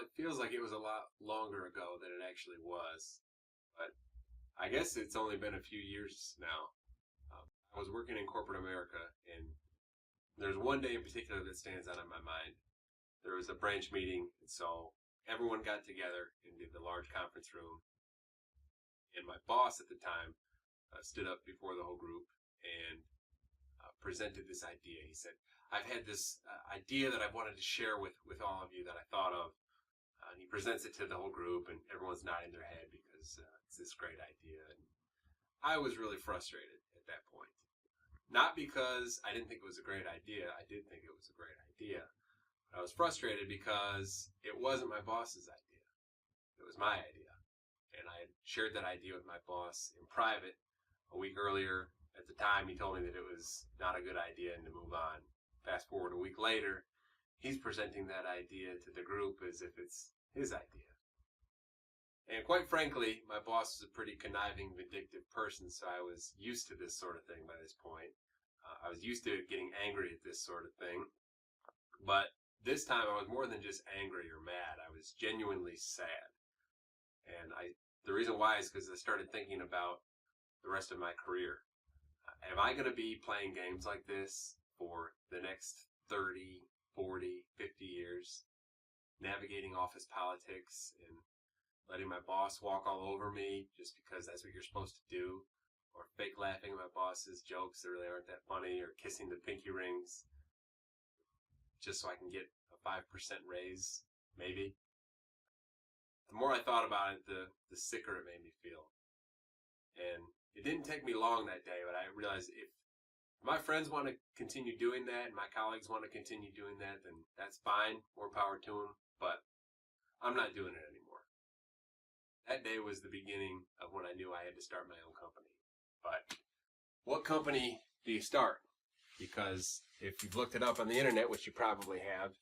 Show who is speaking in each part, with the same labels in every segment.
Speaker 1: Well, it feels like it was a lot longer ago than it actually was, but I guess it's only been a few years now. I was working in corporate America, and there's one day in particular that stands out in my mind. There was a branch meeting, and so everyone got together in the large conference room, and my boss at the time stood up before the whole group and presented this idea. He said, I've had this idea that I wanted to share with all of you that I thought of. And he presents it to the whole group, and everyone's nodding their head because it's this great idea. And I was really frustrated at that point. Not because I didn't think it was a great idea. I did think it was a great idea. But I was frustrated because it wasn't my boss's idea. It was my idea. And I had shared that idea with my boss in private a week earlier. At the time, he told me that it was not a good idea and to move on. Fast forward a week later, he's presenting that idea to the group as if it's his idea. And quite frankly, my boss was a pretty conniving, vindictive person, so I was used to this sort of thing by this point. I was used to getting angry at this sort of thing. But this time I was more than just angry or mad. I was genuinely sad. And the reason why is because I started thinking about the rest of my career. Am I going to be playing games like this for the next 30, 40, 50 years? Navigating office politics and letting my boss walk all over me just because that's what you're supposed to do, or fake laughing at my boss's jokes that really aren't that funny, or kissing the pinky rings just so I can get a 5% raise, maybe. The more I thought about it, the sicker it made me feel. And it didn't take me long that day, but I realized if my friends want to continue doing that and my colleagues want to continue doing that, then that's fine, more power to them, but I'm not doing it anymore. That day was the beginning of when I knew I had to start my own company. But what company do you start? Because if you've looked it up on the internet, which you probably have,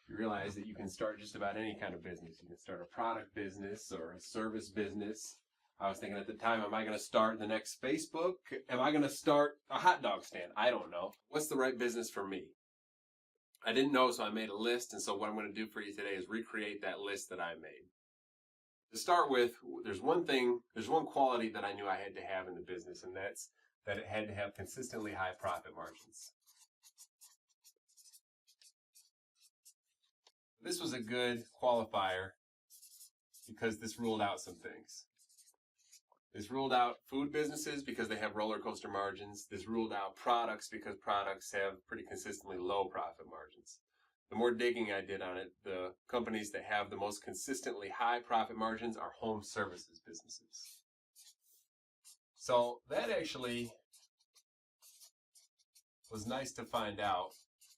Speaker 1: you realize that you can start just about any kind of business. You can start a product business or a service business. I was thinking at the time, am I going to start the next Facebook? Am I going to start a hot dog stand? I don't know. What's the right business for me? I didn't know, so I made a list. And so what I'm going to do for you today is recreate that list that I made. To start with, there's one quality that I knew I had to have in the business, and that's that it had to have consistently high profit margins. This was a good qualifier because this ruled out some things. This ruled out food businesses because they have roller coaster margins. This ruled out products because products have pretty consistently low profit margins. The more digging I did on it, the companies that have the most consistently high profit margins are home services businesses. So that actually was nice to find out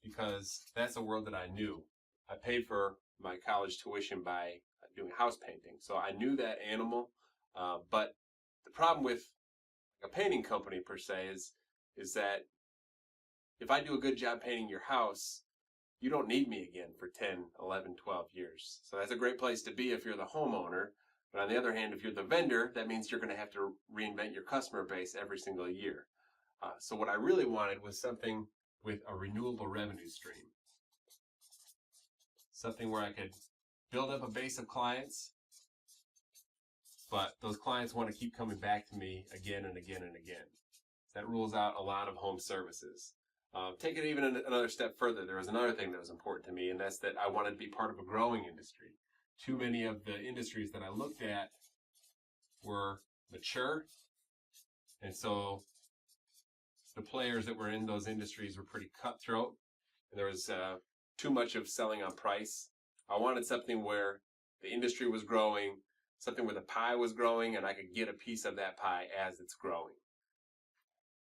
Speaker 1: because that's a world that I knew. I paid for my college tuition by doing house painting. So I knew that animal, but the problem with a painting company per se is that if I do a good job painting your house, you don't need me again for 10, 11, 12 years. So that's a great place to be if you're the homeowner. But on the other hand, if you're the vendor, that means you're going to have to reinvent your customer base every single year. So what I really wanted was something with a renewable revenue stream. Something where I could build up a base of clients, but those clients want to keep coming back to me again and again and again. That rules out a lot of home services. Take it even another step further. There was another thing that was important to me, and that's that I wanted to be part of a growing industry. Too many of the industries that I looked at were mature, and so the players that were in those industries were pretty cutthroat, and there was too much of selling on price. I wanted something where the industry was growing, something where the pie was growing, and I could get a piece of that pie as it's growing.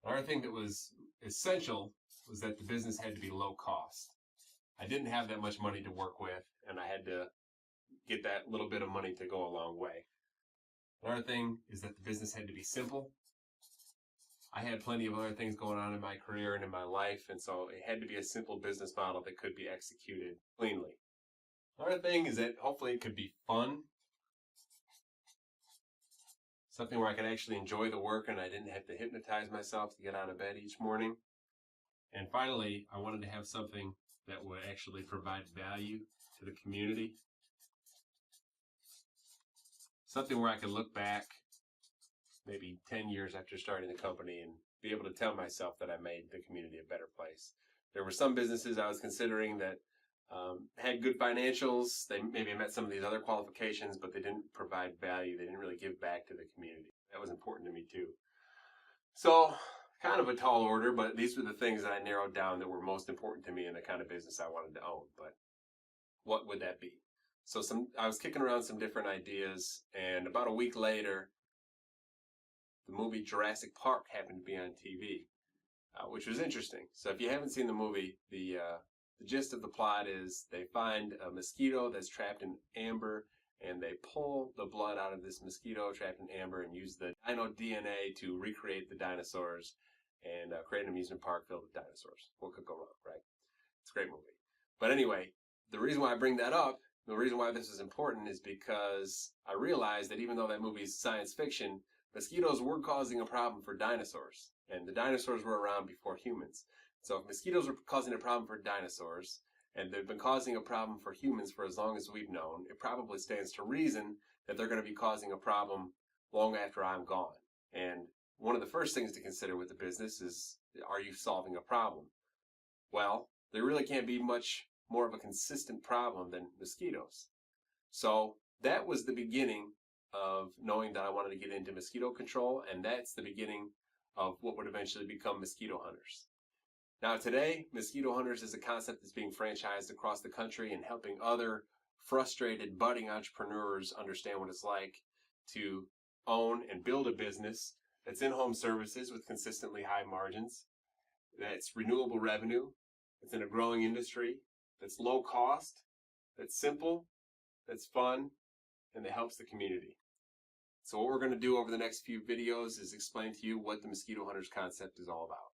Speaker 1: Another thing that was essential was that the business had to be low cost. I didn't have that much money to work with, and I had to get that little bit of money to go a long way. Another thing is that the business had to be simple. I had plenty of other things going on in my career and in my life, and so it had to be a simple business model that could be executed cleanly. Another thing is that hopefully it could be fun. Something where I could actually enjoy the work and I didn't have to hypnotize myself to get out of bed each morning. And finally, I wanted to have something that would actually provide value to the community. something where I could look back maybe 10 years after starting the company and be able to tell myself that I made the community a better place. There were some businesses I was considering that had good financials. They maybe met some of these other qualifications, but they didn't provide value. They didn't really give back to the community. That was important to me too. So kind of a tall order, but these were the things that I narrowed down that were most important to me in the kind of business I wanted to own. But what would that be? So I was kicking around some different ideas, and about a week later, the movie Jurassic Park happened to be on TV, which was interesting. So if you haven't seen the movie, the gist of the plot is they find a mosquito that's trapped in amber, and they pull the blood out of this mosquito trapped in amber and use the dino DNA to recreate the dinosaurs and create an amusement park filled with dinosaurs. What could go wrong, right? It's a great movie. But anyway, the reason why I bring that up, the reason why this is important is because I realized that even though that movie is science fiction, mosquitoes were causing a problem for dinosaurs, and the dinosaurs were around before humans. So if mosquitoes were causing a problem for dinosaurs, and they've been causing a problem for humans for as long as we've known, it probably stands to reason that they're going to be causing a problem long after I'm gone. And one of the first things to consider with the business is, are you solving a problem? Well, there really can't be much more of a consistent problem than mosquitoes. So that was the beginning of knowing that I wanted to get into mosquito control, and that's the beginning of what would eventually become Mosquito Hunters. Now today, Mosquito Hunters is a concept that's being franchised across the country and helping other frustrated budding entrepreneurs understand what it's like to own and build a business that's in-home services with consistently high margins, that's renewable revenue, that's in a growing industry, that's low cost, that's simple, that's fun, and that helps the community. So what we're going to do over the next few videos is explain to you what the Mosquito Hunters concept is all about.